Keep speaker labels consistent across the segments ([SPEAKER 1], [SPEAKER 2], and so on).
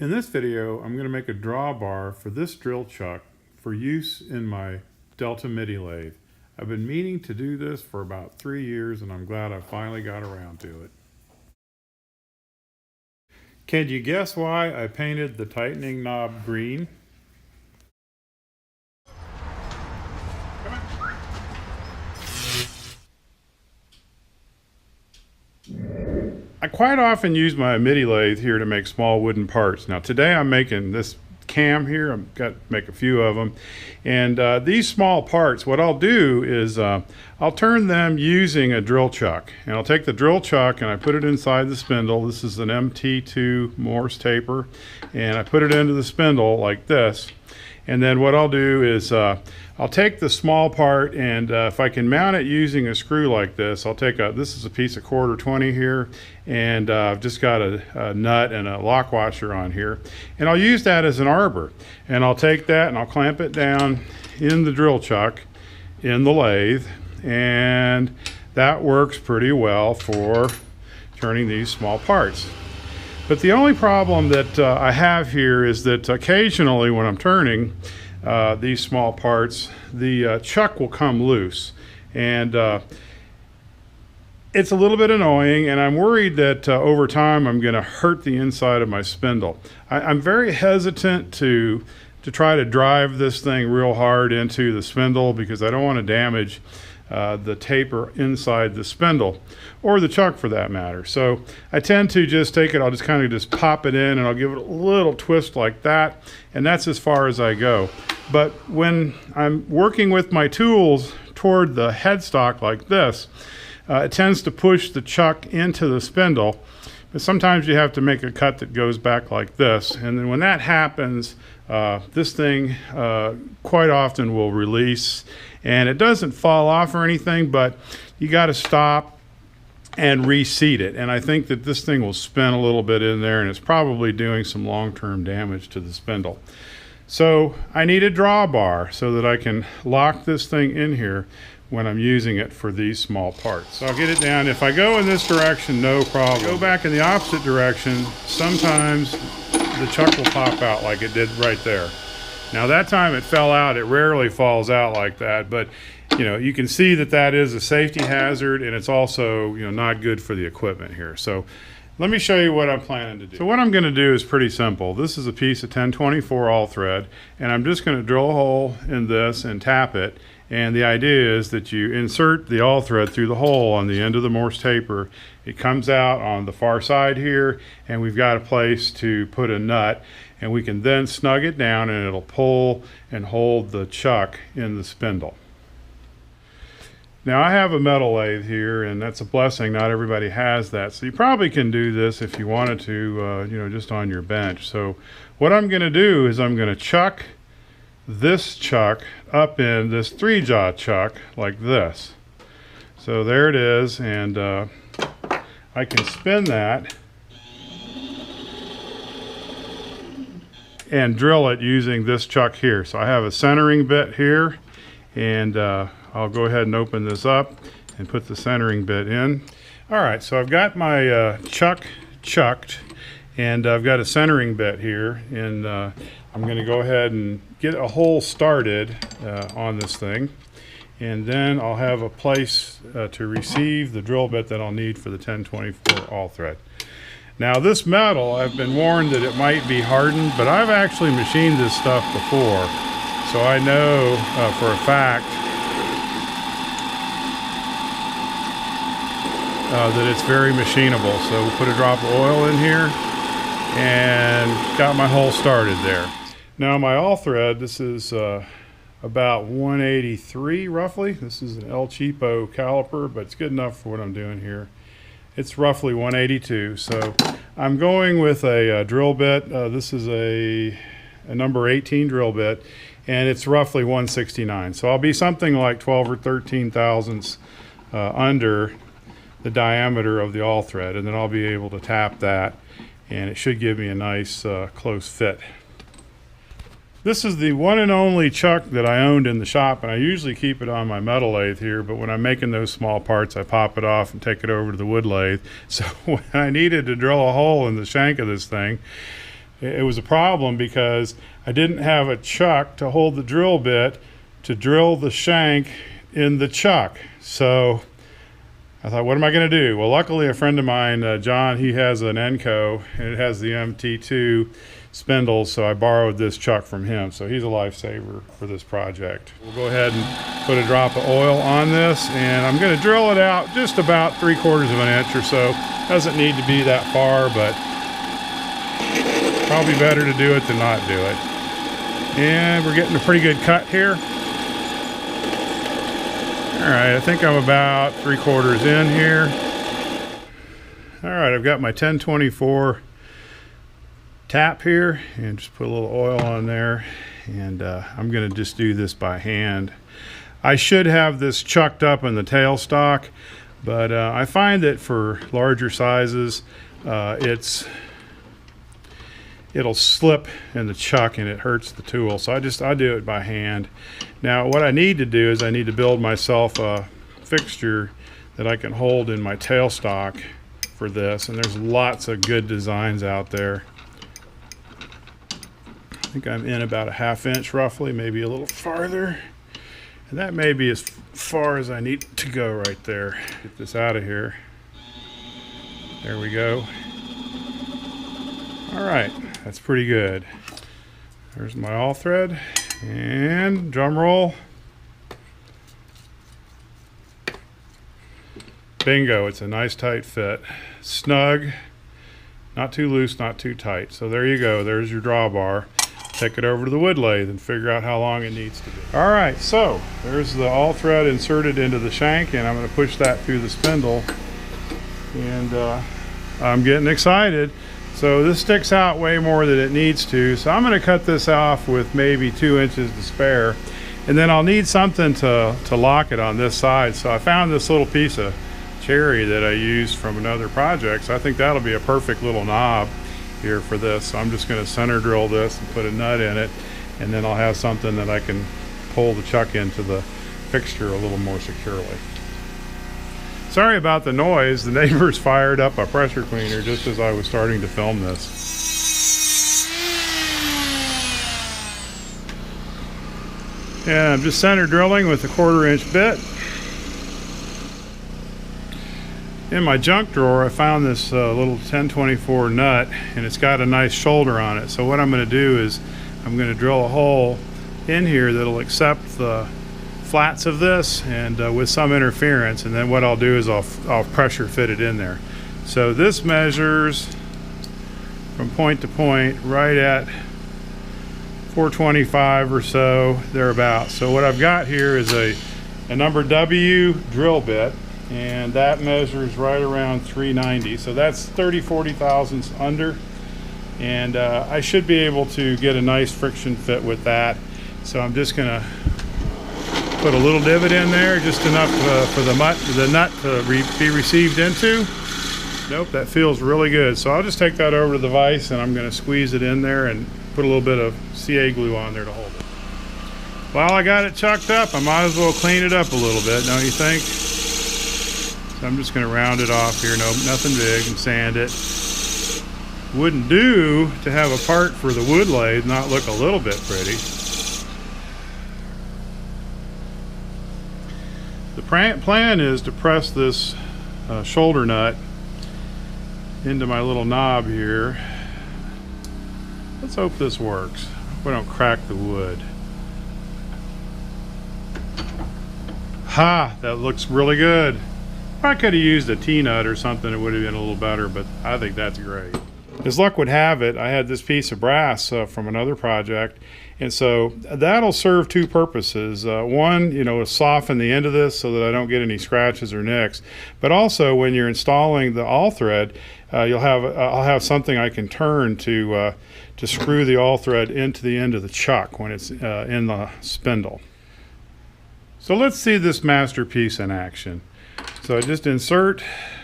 [SPEAKER 1] In this video, I'm going to make a drawbar for this drill chuck for use in my Delta MIDI lathe. I've been meaning to do this for about 3 years and I'm glad I finally got around to it. Can you guess why I painted the tightening knob green? I quite often use my MIDI lathe here to make small wooden parts. Now today I'm making this cam here. I've got to make a few of them. And these small parts, what I'll do is I'll turn them using a drill chuck. And I'll take the drill chuck and I put it inside the spindle. This is an MT2 Morse taper. And I put it into the spindle like this. And then what I'll do is I'll take the small part and if I can mount it using a screw like this, I'll take this is a piece of 1/4 here, and I've just got a nut and a lock washer on here. And I'll use that as an arbor. And I'll take that and I'll clamp it down in the drill chuck in the lathe. And that works pretty well for turning these small parts. But the only problem that I have here is that occasionally when I'm turning these small parts, the chuck will come loose. And it's a little bit annoying, and I'm worried that over time I'm going to hurt the inside of my spindle. I'm very hesitant to try to drive this thing real hard into the spindle because I don't want to damage the taper inside the spindle, or the chuck for that matter. So I tend to just take it, I'll just kind of just pop it in and I'll give it a little twist like that, and that's as far as I go. But when I'm working with my tools toward the headstock like this, it tends to push the chuck into the spindle. But sometimes you have to make a cut that goes back like this, and then when that happens, this thing quite often will release, and it doesn't fall off or anything, but you got to stop and reseat it. And I think that this thing will spin a little bit in there, and it's probably doing some long-term damage to the spindle. So I need a drawbar so that I can lock this thing in here when I'm using it for these small parts. So I'll get it down. If I go in this direction, no problem. Go back in the opposite direction, sometimes the chuck will pop out like it did right there. Now that time it fell out. It rarely falls out like that, but you know, you can see that that is a safety hazard, and it's also, you know, not good for the equipment here. So let me show you what I'm planning to do. So what I'm going to do is pretty simple. This is a piece of 1024 all thread, and I'm just going to drill a hole in this and tap it. And the idea is that you insert the all thread through the hole on the end of the Morse taper. It comes out on the far side here, and we've got a place to put a nut, and we can then snug it down and it'll pull and hold the chuck in the spindle. Now I have a metal lathe here, and that's a blessing. Not everybody has that. So you probably can do this if you wanted to, you know, just on your bench. So what I'm going to do is I'm going to chuck this chuck up in this 3-jaw chuck like this. So there it is, and I can spin that and drill it using this chuck here. So I have a centering bit here, and I'll go ahead and open this up and put the centering bit in. All right, so I've got my chuck chucked, and I've got a centering bit here, and I'm going to go ahead and get a hole started on this thing, and then I'll have a place to receive the drill bit that I'll need for the 1024 all thread. Now this metal, I've been warned that it might be hardened, but I've actually machined this stuff before, so I know for a fact that it's very machinable. So we'll put a drop of oil in here and got my hole started there. Now my all thread, this is about 183 roughly. This is an El Cheapo caliper, but it's good enough for what I'm doing here. It's roughly 182. So I'm going with a drill bit. This is a number 18 drill bit, and it's roughly 169. So I'll be something like 12 or 13 thousandths under the diameter of the all thread, and then I'll be able to tap that, and it should give me a nice close fit. This is the one and only chuck that I owned in the shop, and I usually keep it on my metal lathe here, but when I'm making those small parts, I pop it off and take it over to the wood lathe. So when I needed to drill a hole in the shank of this thing, it was a problem because I didn't have a chuck to hold the drill bit to drill the shank in the chuck. So I thought, what am I going to do? Well, luckily a friend of mine, John, he has an Enco and it has the MT2 spindles, so I borrowed this chuck from him. So he's a lifesaver for this project. We'll go ahead and put a drop of oil on this, and I'm going to drill it out just about 3/4 of an inch or so. Doesn't need to be that far, but probably better to do it than not do it. And we're getting a pretty good cut here. All right, I think I'm about 3/4 in here. All right, I've got my 1024 tap here, and just put a little oil on there, and I'm going to just do this by hand. I should have this chucked up in the tailstock, but I find that for larger sizes it'll slip in the chuck and it hurts the tool, so I do it by hand. Now what I need to do is I need to build myself a fixture that I can hold in my tailstock for this, and there's lots of good designs out there. I think I'm in about a 1/2 inch roughly, maybe a little farther, and that may be as far as I need to go right there. Get this out of here. There we go. All right, that's pretty good. There's my all thread, and drum roll. Bingo, it's a nice tight fit. Snug, not too loose, not too tight. So there you go, there's your drawbar. Take it over to the wood lathe and figure out how long it needs to be. All right, so there's the all thread inserted into the shank, and I'm going to push that through the spindle, and I'm getting excited. So this sticks out way more than it needs to, so I'm going to cut this off with maybe 2 inches to spare, and then I'll need something to lock it on this side. So I found this little piece of cherry that I used from another project, so I think that'll be a perfect little knob here for this. So I'm just going to center drill this and put a nut in it, and then I'll have something that I can pull the chuck into the fixture a little more securely. Sorry about the noise. The neighbors fired up a pressure cleaner just as I was starting to film this. And I'm just center drilling with a 1/4 inch bit. In my junk drawer I found this little 1024 nut, and it's got a nice shoulder on it. So what I'm going to do is I'm going to drill a hole in here that'll accept the flats of this, and with some interference, and then what I'll do is I'll pressure fit it in there. So this measures from point to point right at 425 or so, thereabouts. So what I've got here is a number W drill bit, and that measures right around 390. So that's 30-40 thousandths under, and I should be able to get a nice friction fit with that. So I'm just gonna put a little divot in there, just enough for the nut to be received into. Nope, that feels really good. So I'll just take that over to the vise, and I'm going to squeeze it in there and put a little bit of CA glue on there to hold it. While I got it chucked up, I might as well clean it up a little bit, don't you think? So I'm just going to round it off here. Nope, nothing big, and sand it. Wouldn't do to have a part for the wood lathe not look a little bit pretty. The plan is to press this shoulder nut into my little knob here. Let's hope this works. We don't crack the wood. Ha! That looks really good. I could have used a T-nut or something, it would have been a little better, but I think that's great. As luck would have it, I had this piece of brass from another project, and so that'll serve two purposes. One, to soften the end of this so that I don't get any scratches or nicks, but also when you're installing the all thread, I'll have something I can turn to screw the all thread into the end of the chuck when it's in the spindle. So let's see this masterpiece in action. So I just insert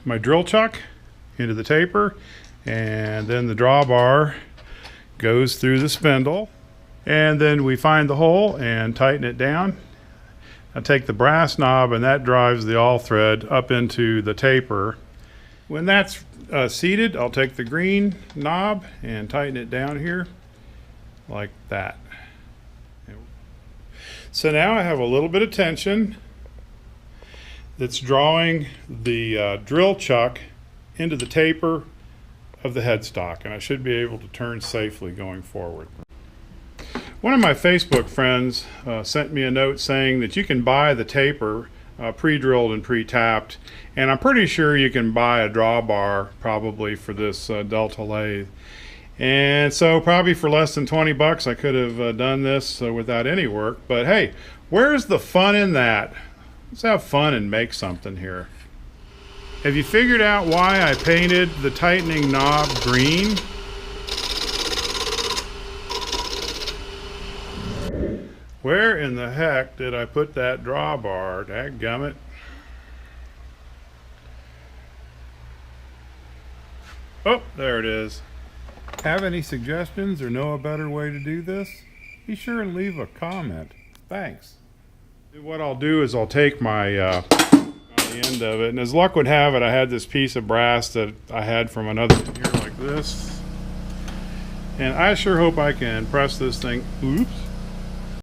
[SPEAKER 1] my drill chuck into the taper, and then the drawbar goes through the spindle, and then we find the hole and tighten it down. I take the brass knob, and that drives the all thread up into the taper, When that's seated, I'll take the green knob and tighten it down here like that. So now I have a little bit of tension that's drawing the drill chuck into the taper of the headstock, and I should be able to turn safely going forward. One of my Facebook friends sent me a note saying that you can buy the taper pre-drilled and pre-tapped, and I'm pretty sure you can buy a drawbar probably for this Delta lathe. And so probably for less than 20 bucks I could have done this without any work, but hey, where's the fun in that? Let's have fun and make something here. Have you figured out why I painted the tightening knob green? Where in the heck did I put that drawbar? Dadgummit. Oh, there it is. Have any suggestions or know a better way to do this? Be sure and leave a comment. Thanks. What I'll do is I'll take my on the end of it, and as luck would have it, I had this piece of brass that I had from another here like this, and I sure hope I can press this thing. Oops.